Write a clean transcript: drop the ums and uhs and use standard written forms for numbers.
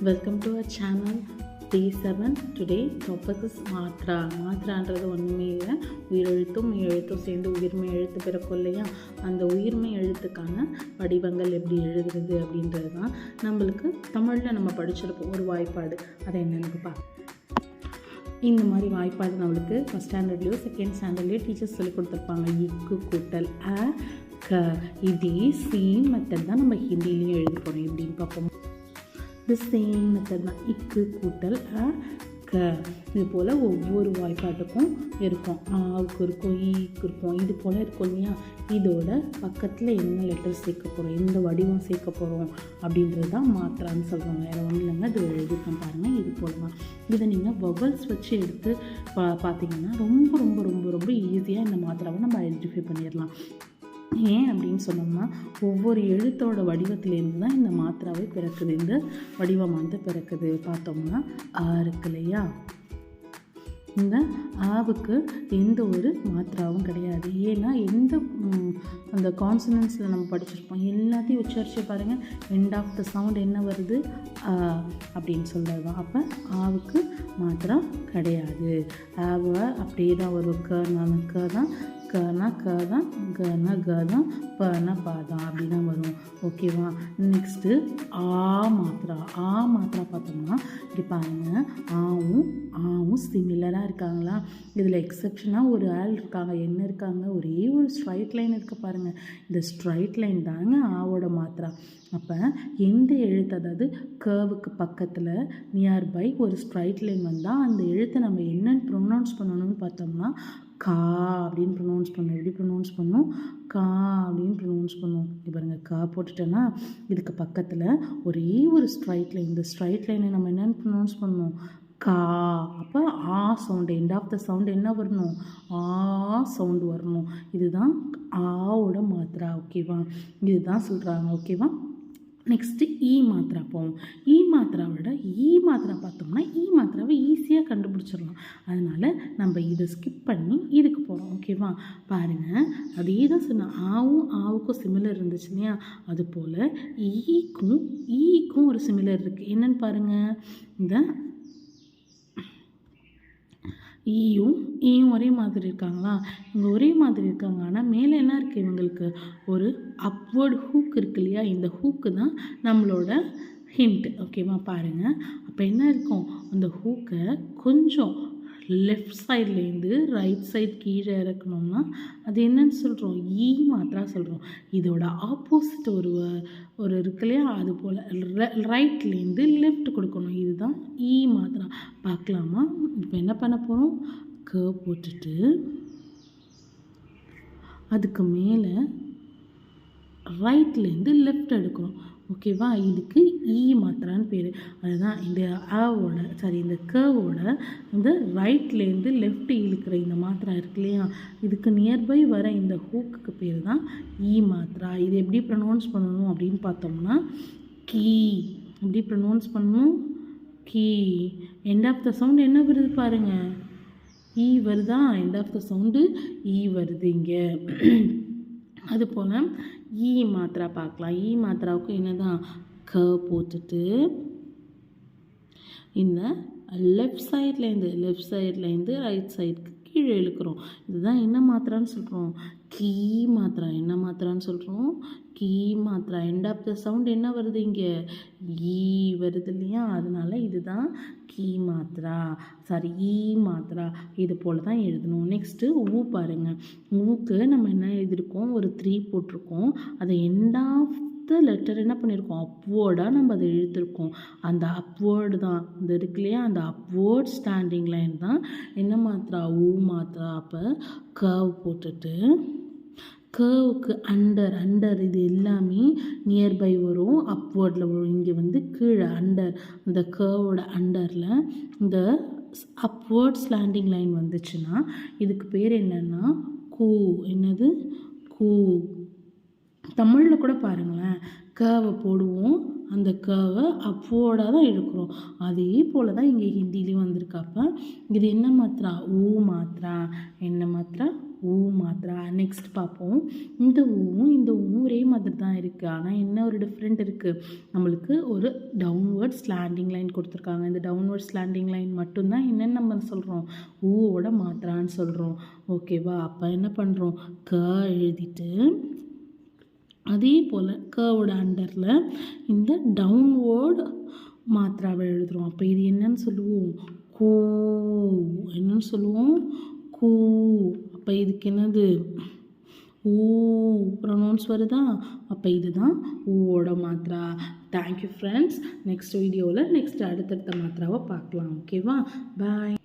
Welcome to our channel Day 7. Today topic is மாத்ரா. மாத்ரான்றது ஒன்றுமே இல்லை, உயிரெழுத்தும் மெய்யெழுத்தும் சேர்ந்து உயிர்மை எழுத்து பிறக்கும் இல்லையா, அந்த உயிர்மை எழுத்துக்கான வடிவங்கள் எப்படி எழுதுறது அப்படின்றது தான் நம்மளுக்கு தமிழில் நம்ம படிச்சிருப்போம். ஒரு வாய்ப்பாடு, அதை என்னென்னு பார்ப்போம். இந்த மாதிரி வாய்ப்பாடு நம்மளுக்கு ஃபஸ்ட் ஸ்டாண்டர்ட்லேயோ செகண்ட் ஸ்டாண்டர்ட்லேயோ டீச்சர்ஸ் சொல்லி கொடுத்துருப்பாங்க. இக்கு கூட்டல் அ க, இதே சேம் மெத்தட் தான் நம்ம ஹிந்திலையும் எழுதி போகிறோம். எப்படின்னு பார்ப்போம். இந்த சேம் மெத்தட் தான், இக்கு கூட்டல் அ க. இது போல் ஒவ்வொரு வாய்ப்பாட்டுக்கும் இருக்கும். ஆவுக்கு இருக்கும், ஈக்கு இருக்கும், இது போல் இருக்கும் இல்லையா. இதோட பக்கத்தில் என்ன லெட்டர் சேர்க்க போகிறோம், எந்த வடிவம் சேர்க்க போகிறோம் அப்படின்றது தான் மாத்திரான்னு சொல்கிறாங்க. வேறு ஒன்றும் இல்லைங்க, இது எழுதிருக்கேன் பாருங்கள். இது போல் தான் இதை நீங்கள் வவல்ஸ் வச்சு எடுத்து பார்த்தீங்கன்னா ரொம்ப ரொம்ப ரொம்ப ரொம்ப ஈஸியாக இந்த மாத்திராவை நம்ம ஐடென்டிஃபை பண்ணிடலாம். ஏன் அப்படின்னு சொன்னோம்னா, ஒவ்வொரு எழுத்தோட வடிவத்திலேருந்து தான் இந்த மாத்திராவே பிறக்குது, இந்த வடிவமானது பிறக்குது. பார்த்தோம்னா ஆ இருக்கு இல்லையா, இந்த ஆவுக்கு எந்த ஒரு மாத்திராவும் கிடையாது. ஏன்னா எந்த அந்த கான்சனன்ஸில் நம்ம படிச்சிருப்போம் எல்லாத்தையும் உச்சரிச்சு பாருங்கள், எண்ட் ஆஃப் த சவுண்ட் என்ன வருது, அப்படின்னு சொல்கிறது தான். அப்போ ஆவுக்கு மாத்திரா கிடையாது. ஆவை அப்படியே தான் வரும். க தான், கனா க தான், கனா க தான், பனா பா தான், அப்படி தான் வரும். ஓகேவா. நெக்ஸ்ட்டு ஆ மாத்திரா. ஆ மாத்திரா பார்த்தோம்னா இப்படி பாருங்கள், ஆவும் சிமிலராக இருக்காங்களா. இதில் எக்ஸப்ஷனாக ஒரு ஆள் இருக்காங்க. என்ன இருக்காங்க, ஒரே ஒரு ஸ்ட்ரைட் லைன் இருக்க பாருங்கள். இந்த ஸ்ட்ரைட் லைன் தாங்க ஆவோட மாத்திரா. அப்போ எந்த எழுத்து, அதாவது கர்வுக்கு பக்கத்தில் நியர்பை ஒரு ஸ்ட்ரைட் லைன் வந்தால் அந்த எழுத்தை நம்ம என்னென்னு ப்ரொனவுன்ஸ் பண்ணணும்னு பார்த்தோம்னா கா அப்படின்னு ப்ரொனவுன்ஸ் பண்ணணும். எப்படி ப்ரொனவுன்ஸ் பண்ணணும், கா அப்படின்னு ப்ரொனவுன்ஸ் பண்ணணும். இப்போ பாருங்கள், கா போட்டுட்டோன்னா இதுக்கு பக்கத்தில் ஒரே ஒரு ஸ்ட்ரைட் லைன், இந்த ஸ்ட்ரைட் லைனை நம்ம என்னென்னு ப்ரொனவுன்ஸ் பண்ணணும், கா. அப்போ ஆ sound, end of the sound என்ன வரணும், ஆ சவுண்டு வரணும். இதுதான் ஆவோட மாத்திரா. ஓகேவா, இதுதான் சொல்கிறாங்க. ஓகேவா. நெக்ஸ்ட்டு ஈ மாத்திரா போவோம். ஈ மாத்திராவோட பார்த்தோம்னா ஈ மாத்திராவை ஈஸியாக கண்டுபிடிச்சிடலாம். அதனால் நம்ம இதை ஸ்கிப் பண்ணி இதுக்கு போகிறோம். ஓகேவா. பாருங்கள், அதே தான் சொன்ன ஆவுக்கும் சிமிலர் இருந்துச்சு இல்லையா, அதுபோல் ஈக்கும் ஒரு சிமிலர் இருக்குது. என்னென்னு பாருங்கள், இந்த ஈயும் ஒரே மாதிரி இருக்காங்களா, இங்கே ஒரே மாதிரி இருக்காங்க. ஆனால் மேலே என்ன இருக்குது, இவங்களுக்கு ஒரு அப்வர்டு ஹூக் இருக்கு இல்லையா, இந்த ஹூக்கு தான் நம்மளோட ஹிண்ட். ஓகேவா. பாருங்கள், அப்போ என்ன இருக்கும், அந்த ஹூக்கை கொஞ்சம் லெஃப்ட் சைட்லேருந்து ரைட் சைட் கீழே இறக்கணும்னா அது என்னன்னு சொல்கிறோம், ஈ மாத்திரா சொல்கிறோம். இதோட ஆப்போசிட் ஒரு இருக்கு இல்லையா, அது போல் ரைட்லேருந்து லெஃப்ட் கொடுக்கணும். இதுதான் ஈ மாத்திரா. பார்க்கலாமா. இப்போ என்ன பண்ண போகிறோம், க போட்டுட்டு அதுக்கு மேலே ரைட்லேருந்து லெஃப்ட் எடுக்கிறோம். ஓகேவா. இதுக்கு ஈ மாத்திரான்னு பேர். அதுதான் இந்த இந்த கவோட இந்த ரைட்லேருந்து லெஃப்ட் இழுக்கிற இந்த மாத்திரா இருக்கு இல்லையா, இதுக்கு நியர்பை வர இந்த ஹூக்குக்கு பேர் தான் ஈ மாத்திரா. இது எப்படி ப்ரொனவுன்ஸ் பண்ணணும் அப்படின்னு பார்த்தோம்னா, கீ. எப்படி ப்ரொனவுன்ஸ் பண்ணணும், key. End of the sound என்ன வருது பாருங்கள், ஈ வருதா. எண்ட் ஆஃப் த சவுண்டு ஈ வருது இங்கே. அதுபோல் ஈ மாத்திரா பார்க்கலாம். ஈ மாத்திராவுக்கு என்ன தான், க போட்டுட்டு இந்த லெஃப்ட் சைட்லேருந்து ரைட் சைடுக்கு கீழே இழுக்கிறோம். இதுதான் என்ன மாத்திரான்னு சொல்கிறோம், கீ மாத்திரா. என்ன மாத்திரான்னு சொல்கிறோம், கீ மாத்திரா. எண்ட் ஆஃப் த சவுண்ட் என்ன வருது இங்கே, ஈ வருது இல்லையா, அதனால இதுதான் கீ மாத்திரா, ஈ மாத்திரா. இது போல் தான் எழுதணும். நெக்ஸ்ட்டு ஊ பாருங்கள். ஊக்கு நம்ம என்ன எழுதியிருக்கோம், ஒரு 3 போட்டிருக்கோம். அதை எண்ட் ஆஃப் த லெட்டர் என்ன பண்ணியிருக்கோம், அப்வேர்டாக நம்ம அதை எழுதியிருக்கோம். அந்த அப்வேர்டு தான் இந்த இருக்கு இல்லையா, அந்த அப்வேர்ட் ஸ்டாண்டிங் லைன் தான் என்ன மாத்திரா, ஊ மாத்திரா. அப்போ கர்வ் போட்டுட்டு கர்வுக்கு அண்டர் இது எல்லாமே நியர்பை வரும், அப்வேர்டில் வரும். இங்கே வந்து கீழே அண்டர், இந்த கர்வோட அண்டரில் இந்த அப்வேர்ட் ஸ்லாண்டிங் லைன் வந்துச்சுன்னா இதுக்கு பேர் என்னென்னா கூ. என்னது, கூ. தமிழில் கூட பாருங்களேன், கவை போடுவோம், அந்த கவை அப்வேர்டாக தான் எடுக்கிறோம். அதே போல் தான் இங்கே ஹிந்திலையும் வந்திருக்காப்ப இது என்ன மாத்திரா, ஊ மாத்திரா. என்ன மாத்திரா, ஊ மாத்திரா. நெக்ஸ்ட் பார்ப்போம். இந்த ஊவும் ஒரே மாதிரி தான் இருக்குது. ஆனால் என்ன ஒரு டிஃப்ரெண்ட் இருக்குது, நம்மளுக்கு ஒரு டவுன்வர்ட் ஸ்லாண்டிங் லைன் கொடுத்துருக்காங்க. இந்த டவுன்வர்ட் ஸ்லாண்டிங் லைன் மட்டும்தான் என்னென்னு நம்ம சொல்கிறோம், ஊவோட மாத்திரான்னு சொல்கிறோம். ஓகேவா? அப்போ என்ன பண்ணுறோம், க எழுதிட்டு அதே போல் கவோட அண்டரில் இந்த டவுன்வேர்டு மாத்திராவை எழுதுகிறோம். அப்போ இது என்னன்னு சொல்லுவோம், கூ. என்னன்னு சொல்லுவோம், கூ. அப்போ இதுக்கு என்னது, ஊ ப்ரொனவுன்ஸ் வருதா? அப்போ இதுதான் ஊவோட மாத்திரா. Thank you friends. நெக்ஸ்ட் வீடியோவில் அடுத்தடுத்த மாத்திராவை பார்க்கலாம். ஓகேவா? பாய்.